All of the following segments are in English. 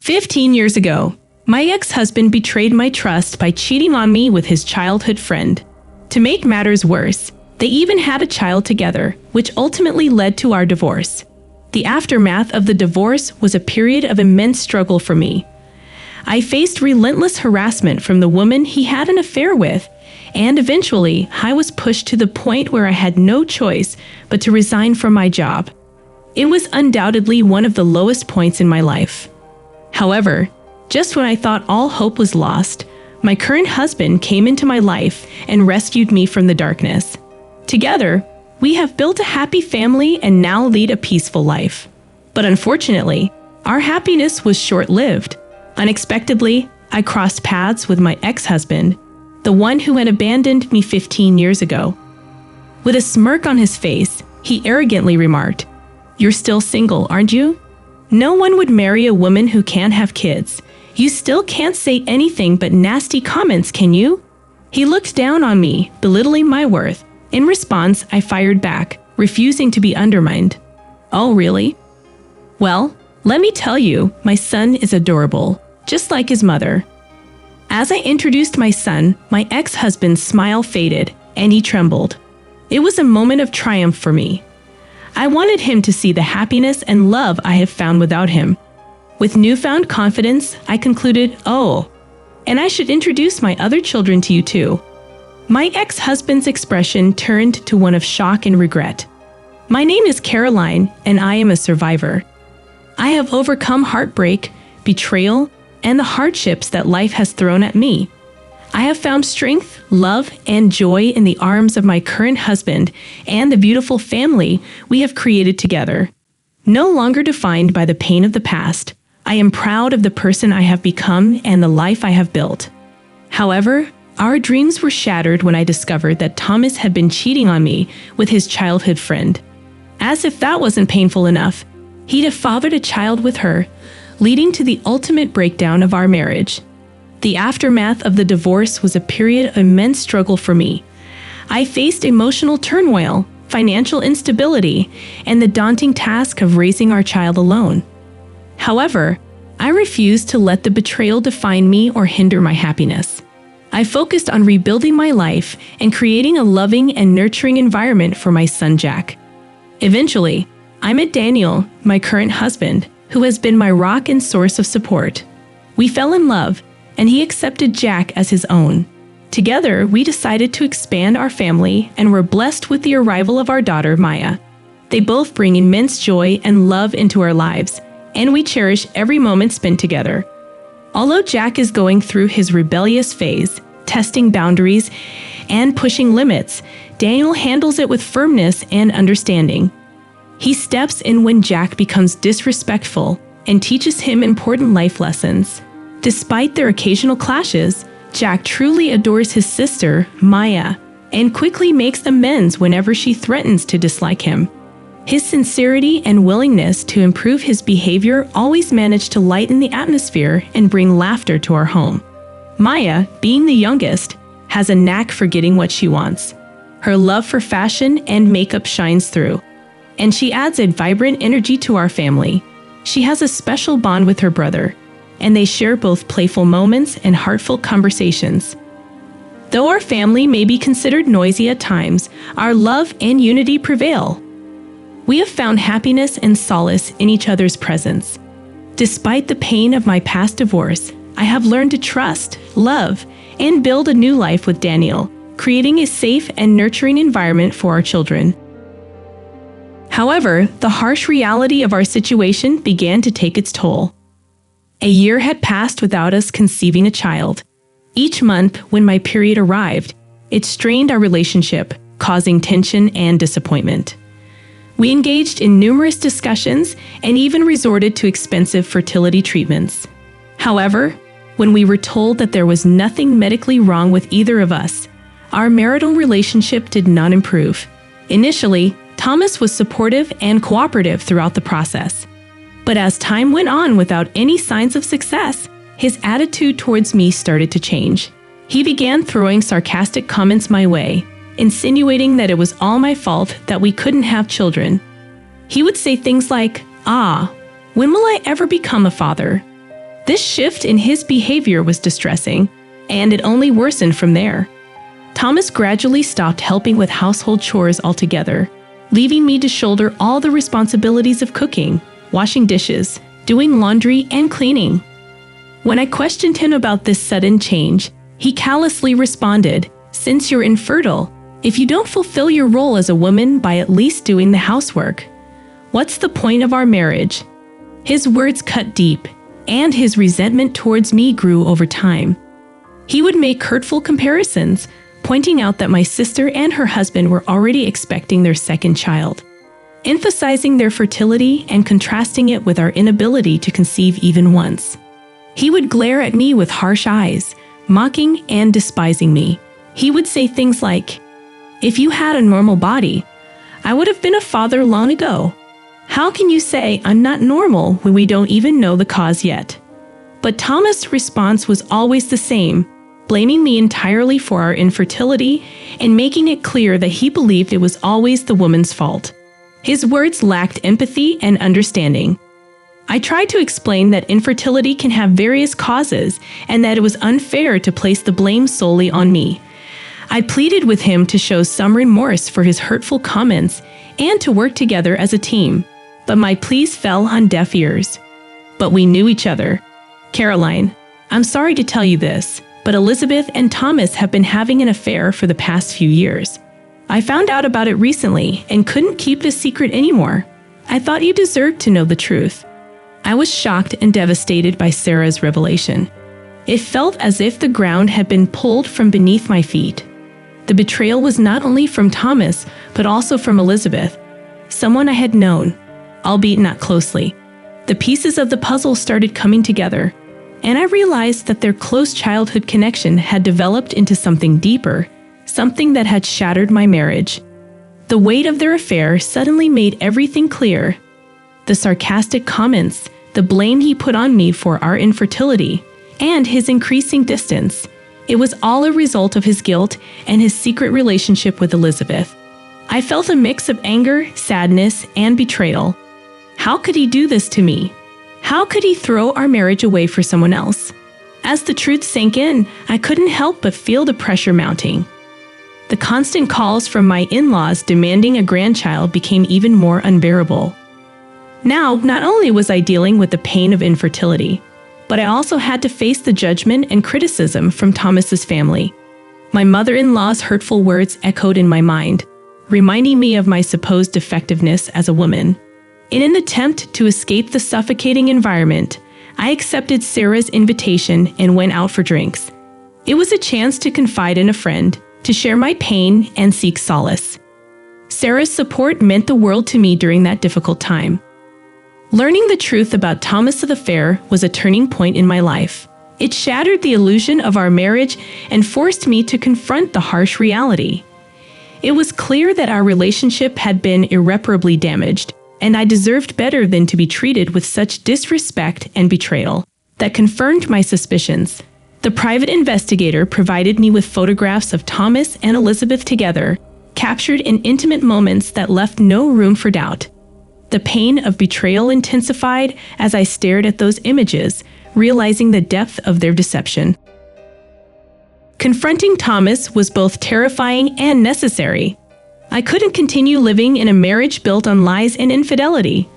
15 years ago, my ex-husband betrayed my trust by cheating on me with his childhood friend. To make matters worse, they even had a child together, which ultimately led to our divorce. The aftermath of the divorce was a period of immense struggle for me. I faced relentless harassment from the woman he had an affair with, and eventually I was pushed to the point where I had no choice but to resign from my job. It was undoubtedly one of the lowest points in my life. However, just when I thought all hope was lost, my current husband came into my life and rescued me from the darkness. Together, we have built a happy family and now lead a peaceful life. But unfortunately, our happiness was short-lived. Unexpectedly, I crossed paths with my ex-husband, the one who had abandoned me 15 years ago. With a smirk on his face, he arrogantly remarked, "You're still single, aren't you? No one would marry a woman who can't have kids. You still can't say anything but nasty comments, can you?" He looked down on me, belittling my worth. In response, I fired back, refusing to be undermined. "Oh, really? Well, let me tell you, my son is adorable, just like his mother." As I introduced my son, my ex-husband's smile faded, and he trembled. It was a moment of triumph for me. I wanted him to see the happiness and love I have found without him. With newfound confidence, I concluded, "Oh, and I should introduce my other children to you too." My ex-husband's expression turned to one of shock and regret. "My name is Caroline, and I am a survivor. I have overcome heartbreak, betrayal, and the hardships that life has thrown at me. I have found strength, love, and joy in the arms of my current husband and the beautiful family we have created together. No longer defined by the pain of the past, I am proud of the person I have become and the life I have built." However, our dreams were shattered when I discovered that Thomas had been cheating on me with his childhood friend. As if that wasn't painful enough, he'd have fathered a child with her, leading to the ultimate breakdown of our marriage. The aftermath of the divorce was a period of immense struggle for me. I faced emotional turmoil, financial instability, and the daunting task of raising our child alone. However, I refused to let the betrayal define me or hinder my happiness. I focused on rebuilding my life and creating a loving and nurturing environment for my son Jack. Eventually, I met Daniel, my current husband, who has been my rock and source of support. We fell in love, and he accepted Jack as his own. Together, we decided to expand our family and were blessed with the arrival of our daughter, Maya. They both bring immense joy and love into our lives, and we cherish every moment spent together. Although Jack is going through his rebellious phase, testing boundaries and pushing limits, Daniel handles it with firmness and understanding. He steps in when Jack becomes disrespectful and teaches him important life lessons. Despite their occasional clashes, Jack truly adores his sister, Maya, and quickly makes amends whenever she threatens to dislike him. His sincerity and willingness to improve his behavior always manage to lighten the atmosphere and bring laughter to our home. Maya, being the youngest, has a knack for getting what she wants. Her love for fashion and makeup shines through, and she adds a vibrant energy to our family. She has a special bond with her brother, and they share both playful moments and heartfelt conversations. Though our family may be considered noisy at times, our love and unity prevail. We have found happiness and solace in each other's presence. Despite the pain of my past divorce, I have learned to trust, love, and build a new life with Daniel, creating a safe and nurturing environment for our children. However, the harsh reality of our situation began to take its toll. A year had passed without us conceiving a child. Each month, when my period arrived, it strained our relationship, causing tension and disappointment. We engaged in numerous discussions and even resorted to expensive fertility treatments. However, when we were told that there was nothing medically wrong with either of us, our marital relationship did not improve. Initially, Thomas was supportive and cooperative throughout the process. But as time went on without any signs of success, his attitude towards me started to change. He began throwing sarcastic comments my way, insinuating that it was all my fault that we couldn't have children. He would say things like, "Ah, when will I ever become a father?" This shift in his behavior was distressing, and it only worsened from there. Thomas gradually stopped helping with household chores altogether, leaving me to shoulder all the responsibilities of cooking, washing dishes, doing laundry, and cleaning. When I questioned him about this sudden change, he callously responded, "Since you're infertile, if you don't fulfill your role as a woman by at least doing the housework, what's the point of our marriage?" His words cut deep, and his resentment towards me grew over time. He would make hurtful comparisons, pointing out that my sister and her husband were already expecting their second child, emphasizing their fertility and contrasting it with our inability to conceive even once. He would glare at me with harsh eyes, mocking and despising me. He would say things like, "If you had a normal body, I would have been a father long ago. How can you say I'm not normal when we don't even know the cause yet?" But Thomas' response was always the same, blaming me entirely for our infertility and making it clear that he believed it was always the woman's fault. His words lacked empathy and understanding. I tried to explain that infertility can have various causes and that it was unfair to place the blame solely on me. I pleaded with him to show some remorse for his hurtful comments and to work together as a team, but my pleas fell on deaf ears. But we knew each other. "Caroline, I'm sorry to tell you this, but Elizabeth and Thomas have been having an affair for the past few years. I found out about it recently and couldn't keep this secret anymore. I thought you deserved to know the truth." I was shocked and devastated by Sarah's revelation. It felt as if the ground had been pulled from beneath my feet. The betrayal was not only from Thomas, but also from Elizabeth, someone I had known, albeit not closely. The pieces of the puzzle started coming together, and I realized that their close childhood connection had developed into something deeper, something that had shattered my marriage. The weight of their affair suddenly made everything clear. The sarcastic comments, the blame he put on me for our infertility, and his increasing distance. It was all a result of his guilt and his secret relationship with Elizabeth. I felt a mix of anger, sadness, and betrayal. How could he do this to me? How could he throw our marriage away for someone else? As the truth sank in, I couldn't help but feel the pressure mounting. The constant calls from my in-laws demanding a grandchild became even more unbearable. Now, not only was I dealing with the pain of infertility, but I also had to face the judgment and criticism from Thomas's family. My mother-in-law's hurtful words echoed in my mind, reminding me of my supposed defectiveness as a woman. In an attempt to escape the suffocating environment, I accepted Sarah's invitation and went out for drinks. It was a chance to confide in a friend, to share my pain and seek solace. Sarah's support meant the world to me during that difficult time. Learning the truth about Thomas's affair was a turning point in my life. It shattered the illusion of our marriage and forced me to confront the harsh reality. It was clear that our relationship had been irreparably damaged, and I deserved better than to be treated with such disrespect and betrayal. That confirmed my suspicions. The private investigator provided me with photographs of Thomas and Elizabeth together, captured in intimate moments that left no room for doubt. The pain of betrayal intensified as I stared at those images, realizing the depth of their deception. Confronting Thomas was both terrifying and necessary. I couldn't continue living in a marriage built on lies and infidelity.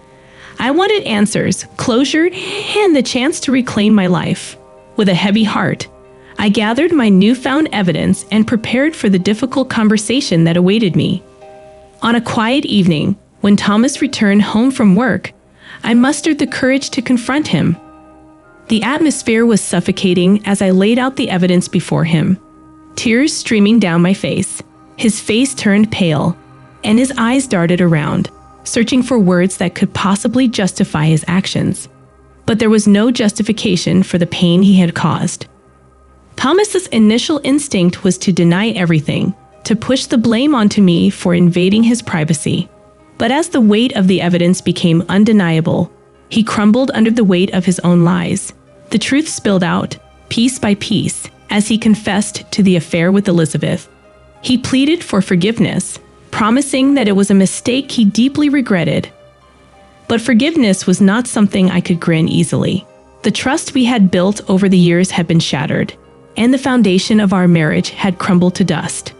I wanted answers, closure, and the chance to reclaim my life. With a heavy heart, I gathered my newfound evidence and prepared for the difficult conversation that awaited me. On a quiet evening, when Thomas returned home from work, I mustered the courage to confront him. The atmosphere was suffocating as I laid out the evidence before him, tears streaming down my face. His face turned pale, and his eyes darted around, searching for words that could possibly justify his actions. But there was no justification for the pain he had caused. Thomas's initial instinct was to deny everything, to push the blame onto me for invading his privacy. But as the weight of the evidence became undeniable, he crumbled under the weight of his own lies. The truth spilled out, piece by piece, as he confessed to the affair with Elizabeth. He pleaded for forgiveness, promising that it was a mistake he deeply regretted. But forgiveness was not something I could grant easily. The trust we had built over the years had been shattered, and the foundation of our marriage had crumbled to dust.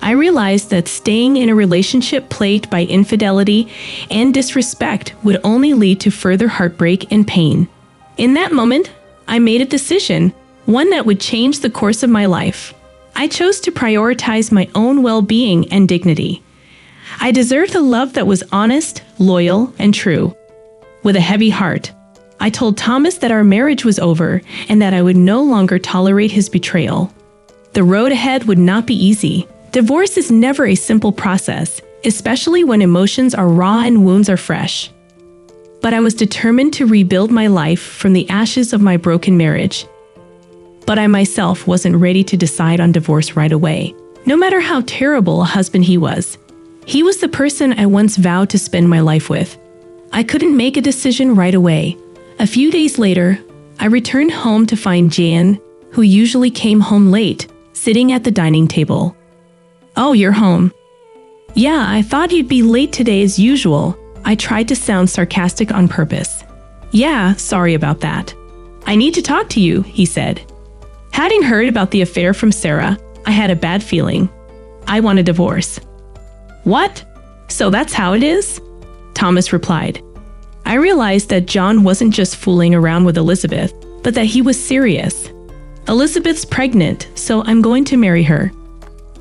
I realized that staying in a relationship plagued by infidelity and disrespect would only lead to further heartbreak and pain. In that moment, I made a decision, one that would change the course of my life. I chose to prioritize my own well-being and dignity. I deserved a love that was honest, loyal, and true. With a heavy heart, I told Thomas that our marriage was over and that I would no longer tolerate his betrayal. The road ahead would not be easy. Divorce is never a simple process, especially when emotions are raw and wounds are fresh. But I was determined to rebuild my life from the ashes of my broken marriage. But I myself wasn't ready to decide on divorce right away. No matter how terrible a husband he was the person I once vowed to spend my life with. I couldn't make a decision right away. A few days later, I returned home to find Jan, who usually came home late, sitting at the dining table. "Oh, you're home." "Yeah, I thought you'd be late today as usual." I tried to sound sarcastic on purpose. "Yeah, sorry about that." "I need to talk to you," he said. Having heard about the affair from Sarah, I had a bad feeling. I want a divorce. "What? So that's how it is?" Thomas replied. I realized that John wasn't just fooling around with Elizabeth, but that he was serious. "Elizabeth's pregnant, so I'm going to marry her."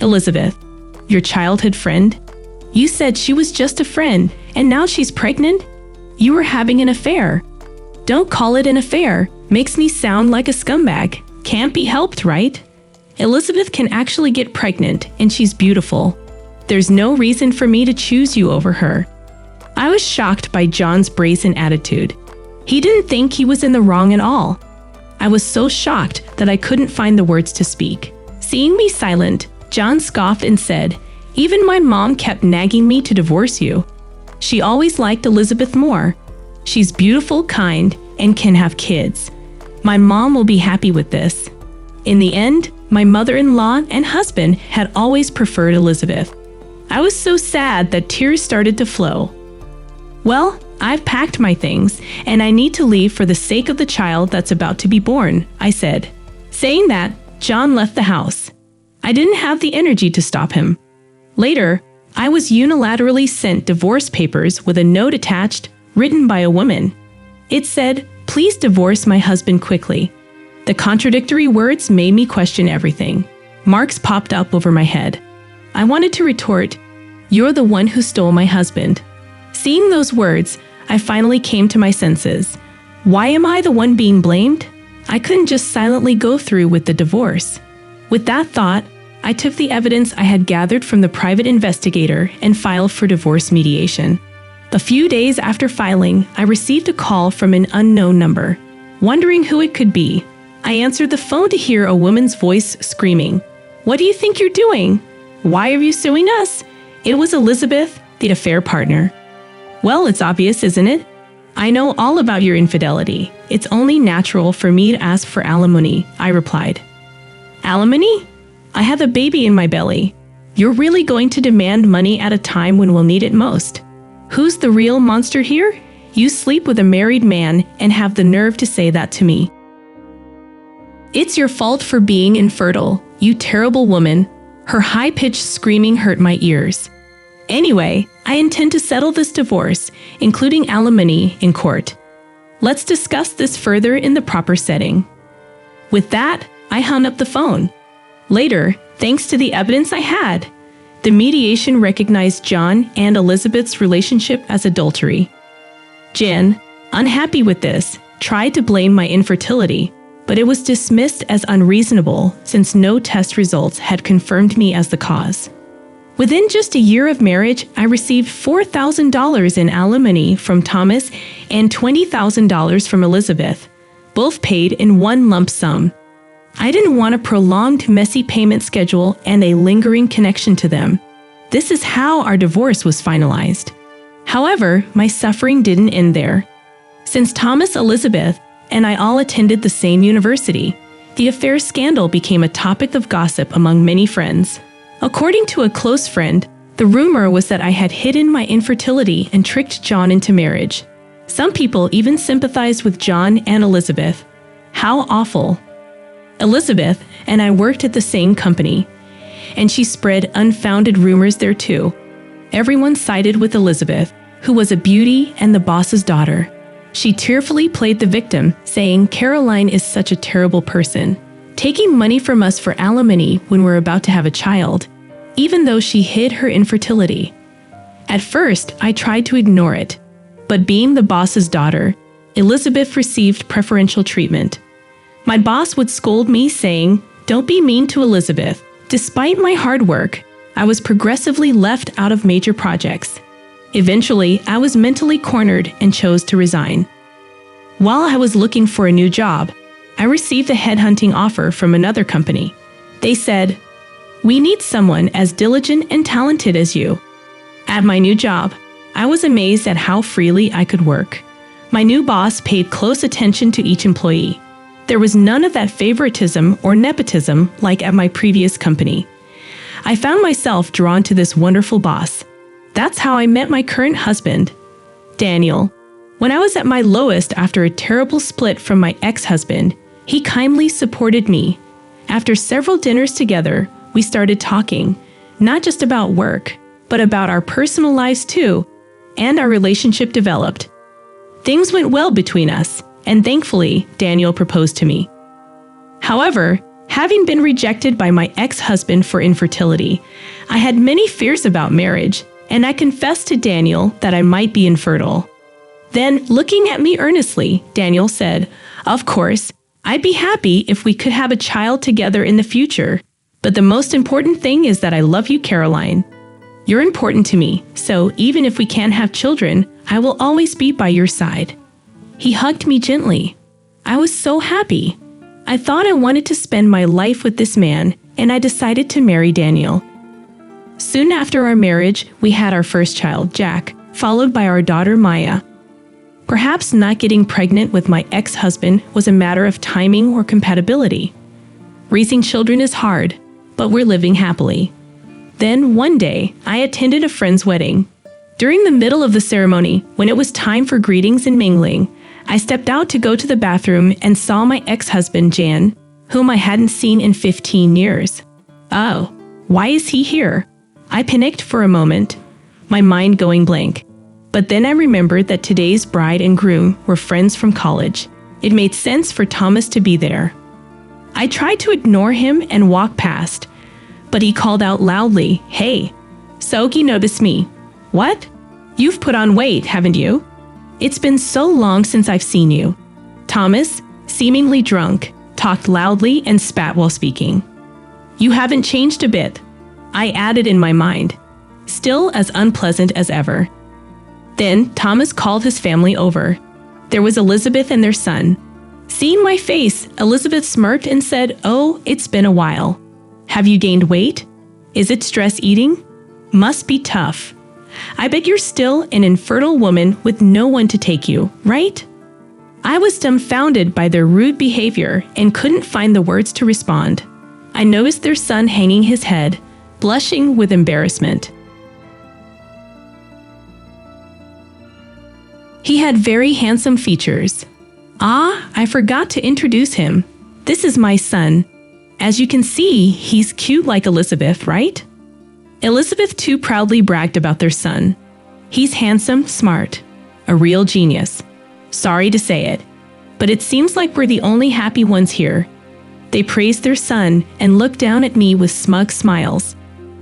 "Elizabeth, your childhood friend? You said she was just a friend, and now she's pregnant? You were having an affair." "Don't call it an affair. Makes me sound like a scumbag. Can't be helped, right? Elizabeth can actually get pregnant, and she's beautiful. There's no reason for me to choose you over her." I was shocked by John's brazen attitude. He didn't think he was in the wrong at all. I was so shocked that I couldn't find the words to speak. Seeing me silent, John scoffed and said, "Even my mom kept nagging me to divorce you. She always liked Elizabeth more. She's beautiful, kind, and can have kids. My mom will be happy with this." In the end, my mother-in-law and husband had always preferred Elizabeth. I was so sad that tears started to flow. "Well, I've packed my things, and I need to leave for the sake of the child that's about to be born," I said. Saying that, John left the house. I didn't have the energy to stop him. Later, I was unilaterally sent divorce papers with a note attached, written by a woman. It said, "Please divorce my husband quickly." The contradictory words made me question everything. Marks popped up over my head. I wanted to retort, "You're the one who stole my husband." Seeing those words, I finally came to my senses. Why am I the one being blamed? I couldn't just silently go through with the divorce. With that thought, I took the evidence I had gathered from the private investigator and filed for divorce mediation. A few days after filing, I received a call from an unknown number. Wondering who it could be, I answered the phone to hear a woman's voice screaming, "What do you think you're doing? Why are you suing us?" It was Elizabeth, the affair partner. "Well, it's obvious, isn't it? I know all about your infidelity. It's only natural for me to ask for alimony," I replied. "Alimony? I have a baby in my belly. You're really going to demand money at a time when we'll need it most. Who's the real monster here? You sleep with a married man and have the nerve to say that to me. It's your fault for being infertile, you terrible woman." Her high-pitched screaming hurt my ears. "Anyway, I intend to settle this divorce, including alimony, in court. Let's discuss this further in the proper setting." With that, I hung up the phone. Later, thanks to the evidence I had, the mediation recognized John and Elizabeth's relationship as adultery. Jen, unhappy with this, tried to blame my infertility, but it was dismissed as unreasonable since no test results had confirmed me as the cause. Within just a year of marriage, I received $4,000 in alimony from Thomas and $20,000 from Elizabeth, both paid in one lump sum. I didn't want a prolonged, messy payment schedule and a lingering connection to them. This is how our divorce was finalized. However, my suffering didn't end there. Since Thomas, Elizabeth, and I all attended the same university, the affair scandal became a topic of gossip among many friends. According to a close friend, the rumor was that I had hidden my infertility and tricked John into marriage. Some people even sympathized with John and Elizabeth. How awful. Elizabeth and I worked at the same company, and she spread unfounded rumors there too. Everyone sided with Elizabeth, who was a beauty and the boss's daughter. She tearfully played the victim, saying Caroline is such a terrible person, taking money from us for alimony when we're about to have a child, even though she hid her infertility. At first, I tried to ignore it, but being the boss's daughter, Elizabeth received preferential treatment. My boss would scold me, saying, "Don't be mean to Elizabeth." Despite my hard work, I was progressively left out of major projects. Eventually, I was mentally cornered and chose to resign. While I was looking for a new job, I received a headhunting offer from another company. They said, "We need someone as diligent and talented as you." At my new job, I was amazed at how freely I could work. My new boss paid close attention to each employee. There was none of that favoritism or nepotism like at my previous company. I found myself drawn to this wonderful boss. That's how I met my current husband, Daniel. When I was at my lowest after a terrible split from my ex-husband, he kindly supported me. After several dinners together, we started talking, not just about work, but about our personal lives too, and our relationship developed. Things went well between us, and thankfully, Daniel proposed to me. However, having been rejected by my ex-husband for infertility, I had many fears about marriage, and I confessed to Daniel that I might be infertile. Then, looking at me earnestly, Daniel said, "Of course, I'd be happy if we could have a child together in the future, but the most important thing is that I love you, Caroline. You're important to me, so even if we can't have children, I will always be by your side." He hugged me gently. I was so happy. I thought I wanted to spend my life with this man, and I decided to marry Daniel. Soon after our marriage, we had our first child, Jack, followed by our daughter, Maya. Perhaps not getting pregnant with my ex-husband was a matter of timing or compatibility. Raising children is hard, but we're living happily. Then, one day, I attended a friend's wedding. During the middle of the ceremony, when it was time for greetings and mingling, I stepped out to go to the bathroom and saw my ex-husband, Jan, whom I hadn't seen in 15 years. Oh, why is he here? I panicked for a moment, my mind going blank. But then I remembered that today's bride and groom were friends from college. It made sense for Thomas to be there. I tried to ignore him and walk past, but he called out loudly, "Hey." So he noticed me. "What? You've put on weight, haven't you? It's been so long since I've seen you." Thomas, seemingly drunk, talked loudly and spat while speaking. "You haven't changed a bit," I added in my mind, still as unpleasant as ever. Then Thomas called his family over. There was Elizabeth and their son. Seeing my face, Elizabeth smirked and said, "Oh, it's been a while. Have you gained weight? Is it stress eating? Must be tough. I bet you're still an infertile woman with no one to take you, right?" I was dumbfounded by their rude behavior and couldn't find the words to respond. I noticed their son hanging his head, blushing with embarrassment. He had very handsome features. "Ah, I forgot to introduce him. This is my son. As you can see, he's cute like Elizabeth, right?" Elizabeth too proudly bragged about their son. "He's handsome, smart, a real genius. Sorry to say it, but it seems like we're the only happy ones here." They praised their son and looked down at me with smug smiles.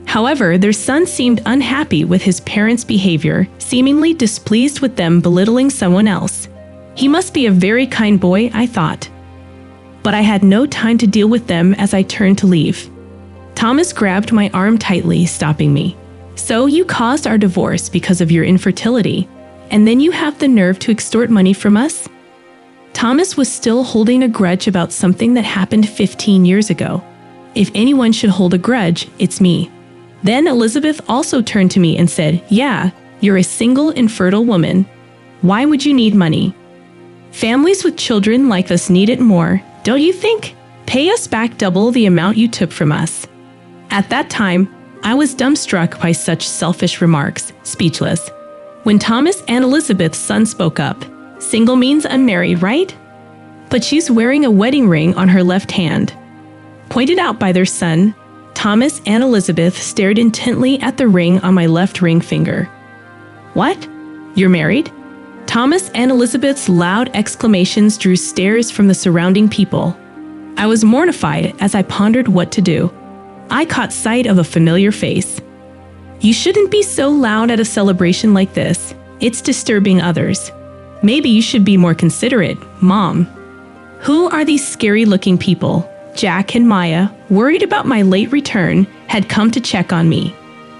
However, their son seemed unhappy with his parents' behavior, seemingly displeased with them belittling someone else. He must be a very kind boy, I thought. But I had no time to deal with them as I turned to leave. Thomas grabbed my arm tightly, stopping me. "So you caused our divorce because of your infertility, and then you have the nerve to extort money from us?" Thomas was still holding a grudge about something that happened 15 years ago. If anyone should hold a grudge, it's me. Then Elizabeth also turned to me and said, "Yeah, you're a single infertile woman. Why would you need money? Families with children like us need it more, don't you think? Pay us back double the amount you took from us." At that time, I was dumbstruck by such selfish remarks, speechless. When Thomas and Elizabeth's son spoke up, Single means unmarried, right? But she's wearing a wedding ring on her left hand. Pointed out by their son, Thomas and Elizabeth stared intently at the ring on my left ring finger. What? You're married? Thomas and Elizabeth's loud exclamations drew stares from the surrounding people. I was mortified as I pondered what to do. I caught sight of a familiar face. You shouldn't be so loud at a celebration like this. It's disturbing others. Maybe you should be more considerate, Mom. Who are these scary-looking people? Jack and Maya, worried about my late return, had come to check on me.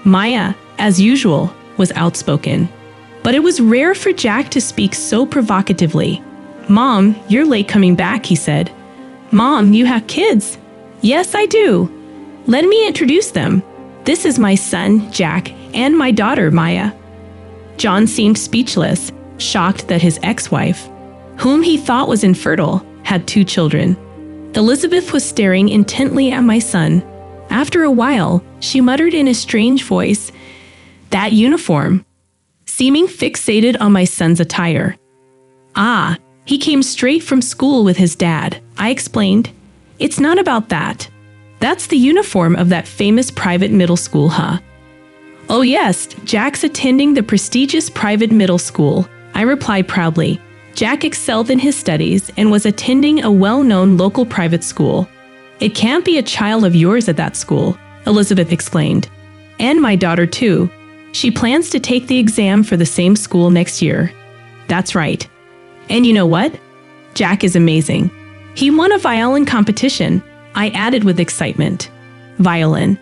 Maya, as usual, was outspoken. But it was rare for Jack to speak so provocatively. Mom, you're late coming back, he said. Mom, you have kids? Yes, I do. Let me introduce them. This is my son, Jack, and my daughter, Maya. John seemed speechless, shocked that his ex-wife, whom he thought was infertile, had 2 children. Elizabeth was staring intently at my son. After a while, she muttered in a strange voice, "That uniform," seeming fixated on my son's attire. "Ah, he came straight from school with his dad," I explained. "It's not about that. That's the uniform of that famous private middle school, huh?" "Oh yes, Jack's attending the prestigious private middle school," I replied proudly. Jack excelled in his studies and was attending a well-known local private school. "It can't be a child of yours at that school," Elizabeth exclaimed. "And my daughter too. She plans to take the exam for the same school next year." "That's right. And you know what? Jack is amazing. He won a violin competition," I added with excitement. "Violin?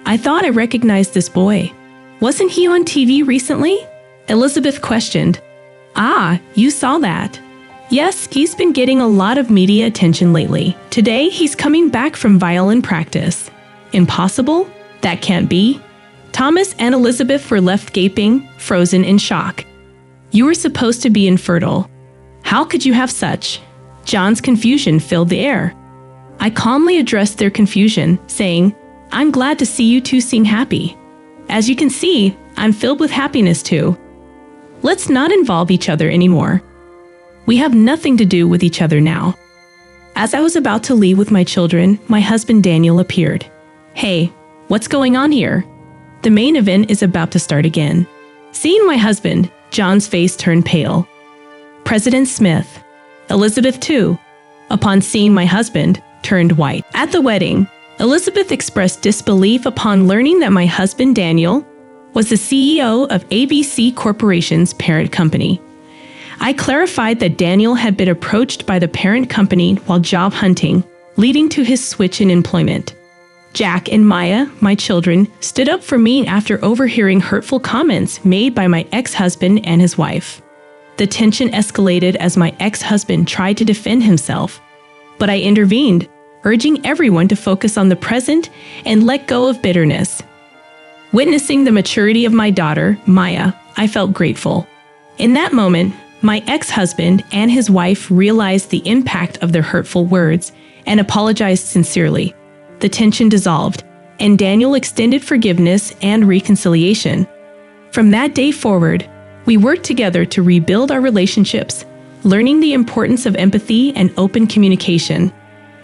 I thought I recognized this boy. Wasn't he on TV recently?" Elizabeth questioned. "Ah, you saw that." "Yes, he's been getting a lot of media attention lately. Today, he's coming back from violin practice." "Impossible? That can't be." Thomas and Elizabeth were left gaping, frozen in shock. "You were supposed to be infertile. How could you have such?" John's confusion filled the air. I calmly addressed their confusion, saying, "I'm glad to see you two seem happy. As you can see, I'm filled with happiness too. Let's not involve each other anymore. We have nothing to do with each other now." As I was about to leave with my children, my husband Daniel appeared. "Hey, what's going on here? The main event is about to start again." Seeing my husband, John's face turned pale. President Smith, Elizabeth too, upon seeing my husband, turned white. At the wedding, Elizabeth expressed disbelief upon learning that my husband Daniel was the CEO of ABC Corporation's parent company. I clarified that Daniel had been approached by the parent company while job hunting, leading to his switch in employment. Jack and Maya, my children, stood up for me after overhearing hurtful comments made by my ex-husband and his wife. The tension escalated as my ex-husband tried to defend himself, but I intervened, urging everyone to focus on the present and let go of bitterness. Witnessing the maturity of my daughter, Maya, I felt grateful. In that moment, my ex-husband and his wife realized the impact of their hurtful words and apologized sincerely. The tension dissolved, and Daniel extended forgiveness and reconciliation. From that day forward, we worked together to rebuild our relationships, learning the importance of empathy and open communication.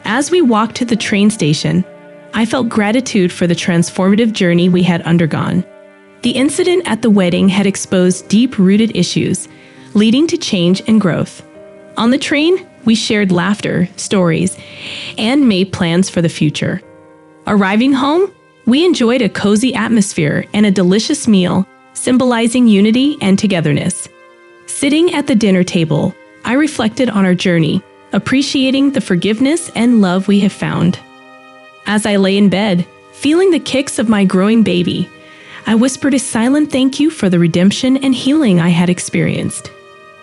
As we walked to the train station, I felt gratitude for the transformative journey we had undergone. The incident at the wedding had exposed deep-rooted issues, leading to change and growth. On the train, we shared laughter, stories, and made plans for the future. Arriving home, we enjoyed a cozy atmosphere and a delicious meal, symbolizing unity and togetherness. Sitting at the dinner table, I reflected on our journey, appreciating the forgiveness and love we have found. As I lay in bed, feeling the kicks of my growing baby, I whispered a silent thank you for the redemption and healing I had experienced.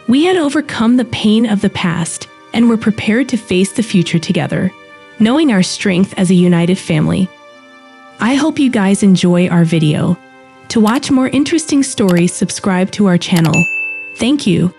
We had overcome the pain of the past and were prepared to face the future together, knowing our strength as a united family. I hope you guys enjoy our video. To watch more interesting stories, subscribe to our channel. Thank you.